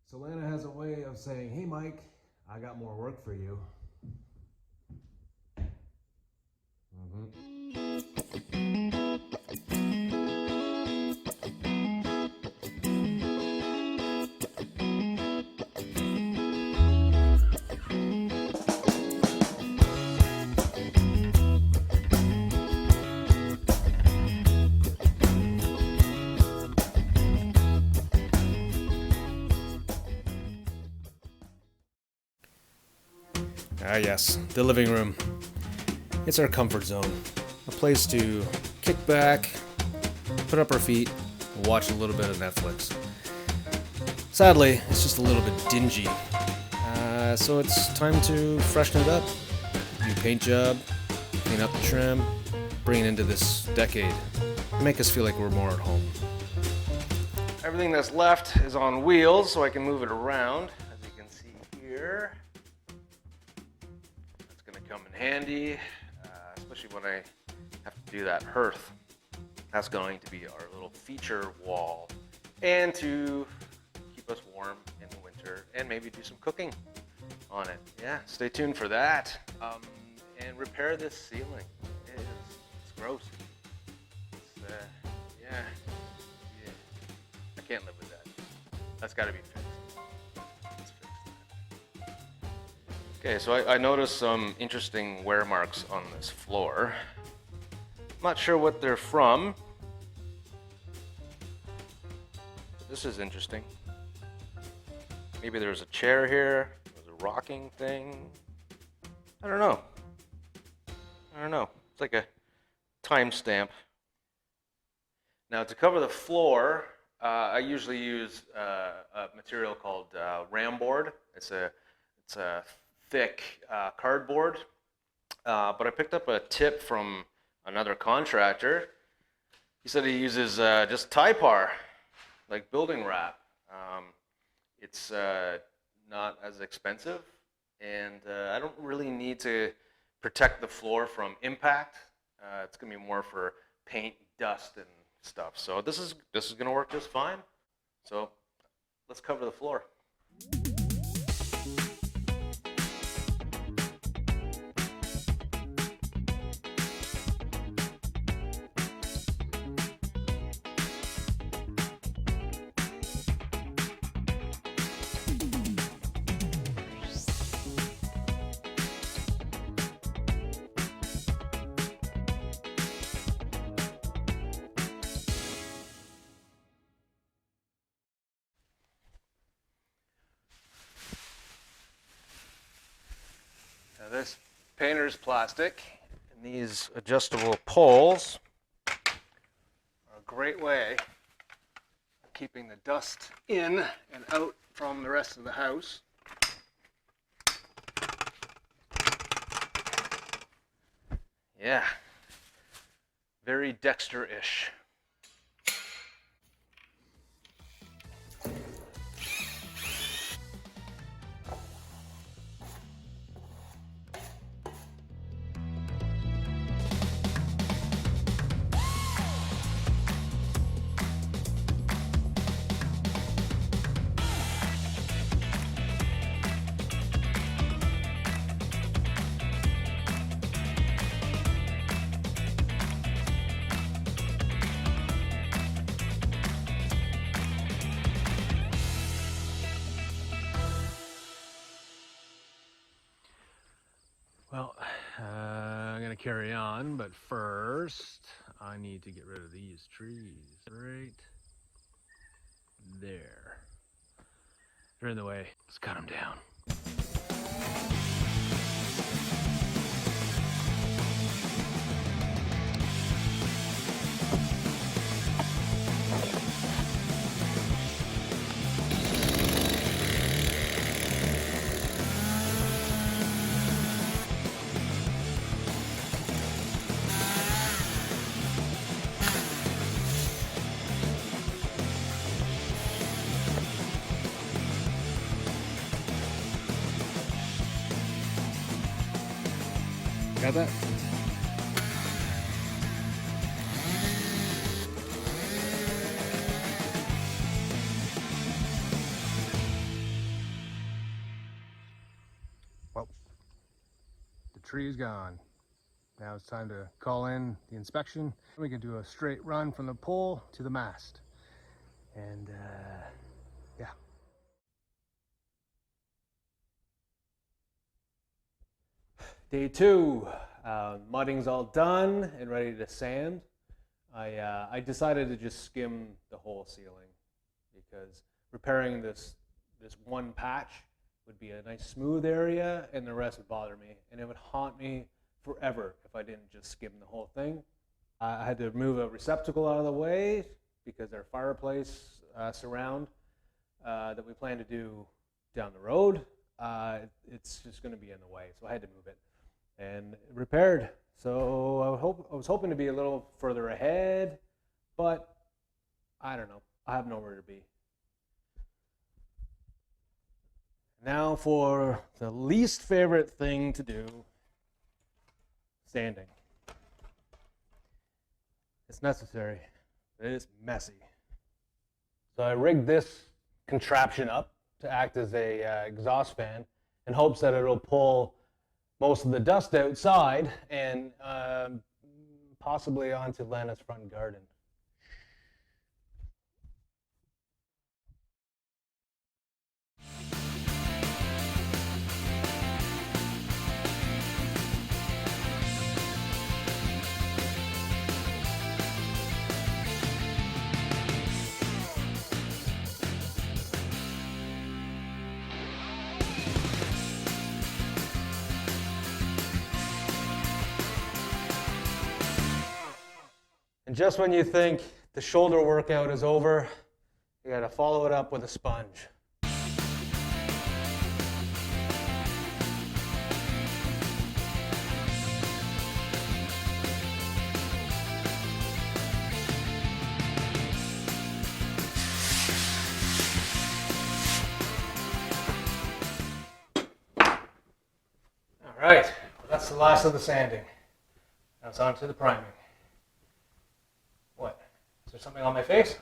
So Lana has a way of saying, hey Mike, I got more work for you. Ah yes, the living room. It's our comfort zone. A place to kick back, put up our feet, and watch a little bit of Netflix. Sadly, it's just a little bit dingy. So it's time to freshen it up. New paint job, clean up the trim, bring it into this decade. Make us feel like we're more at home. Everything that's left is on wheels, so I can move it around, as you can see here. That's going to come in handy, especially when I have to do that hearth. That's going to be our little feature wall, and to keep us warm in the winter, and maybe do some cooking on it. Yeah, stay tuned for that. And repair this ceiling. It's gross. It's, yeah. I can't live with that. That's got to be fixed. Let's fix that. Okay, so I noticed some interesting wear marks on this floor. I'm not sure what they're from. This is interesting. Maybe there's a chair here. There's a rocking thing. I don't know. It's like a timestamp. Now to cover the floor, I usually use a material called Ramboard. It's a thick cardboard, but I picked up a tip from another contractor. He said he uses just Typar, like building wrap. It's not as expensive, and I don't really need to protect the floor from impact. It's gonna be more for paint, dust, and stuff. So this is gonna work just fine. So let's cover the floor. This painter's plastic and these adjustable poles are a great way of keeping the dust in and out from the rest of the house. Yeah, very Dexter-ish. Well, I'm gonna carry on, but first I need to get rid of these trees right there. They're in the way. Let's cut them down. Got that? Well, the tree is gone. Now it's time to call in the inspection. We can do a straight run from the pole to the mast. And yeah. Day 2, mudding's all done and ready to sand. I decided to just skim the whole ceiling because repairing this one patch would be a nice smooth area and the rest would bother me, and it would haunt me forever if I didn't just skim the whole thing. I had to move a receptacle out of the way because our fireplace surround that we plan to do down the road, it's just going to be in the way, so I had to move it and repaired. So I was hoping to be a little further ahead, but I don't know. I have nowhere to be. Now for the least favorite thing to do, sanding. It's necessary. It is messy. So I rigged this contraption up to act as a exhaust fan in hopes that it'll pull most of the dust outside and possibly onto Lana's front garden. And just when you think the shoulder workout is over, you gotta follow it up with a sponge. All right, well, that's the last of the sanding. Now it's on to the priming. What? Is there something on my face?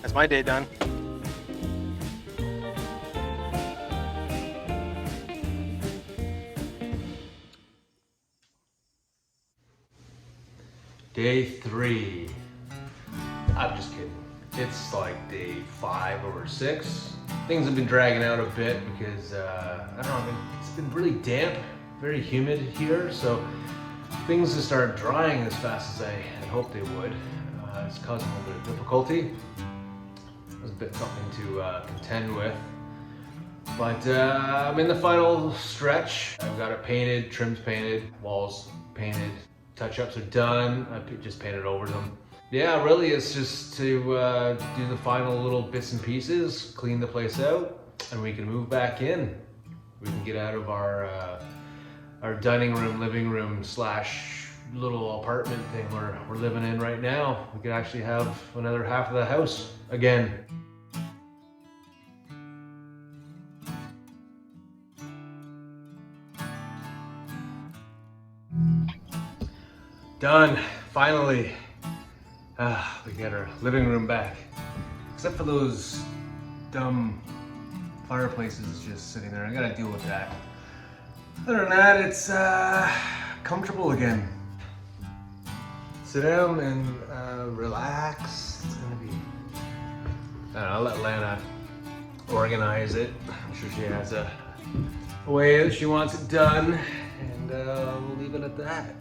That's my day done. Day 3. I'm just kidding. It's like day 5 or 6. Things have been dragging out a bit because, I don't know, it's been really damp, very humid here, so things have started drying as fast as I had hoped they would. It's causing a little bit of difficulty. It was a bit something to contend with. But I'm in the final stretch. I've got it painted, trims painted, walls painted, touch-ups are done. I just painted over them. Yeah, really it's just to do the final little bits and pieces, clean the place out, and we can move back in. We can get out of our dining room, living room / little apartment thing we're living in right now. We could actually have another half of the house again. Done, finally. We get our living room back. Except for those dumb fireplaces just sitting there. I gotta deal with that. Other than that, it's comfortable again. Sit down and relax. It's gonna be. I don't know, I'll let Lana organize it. I'm sure she has a way that she wants it done, and we'll leave it at that.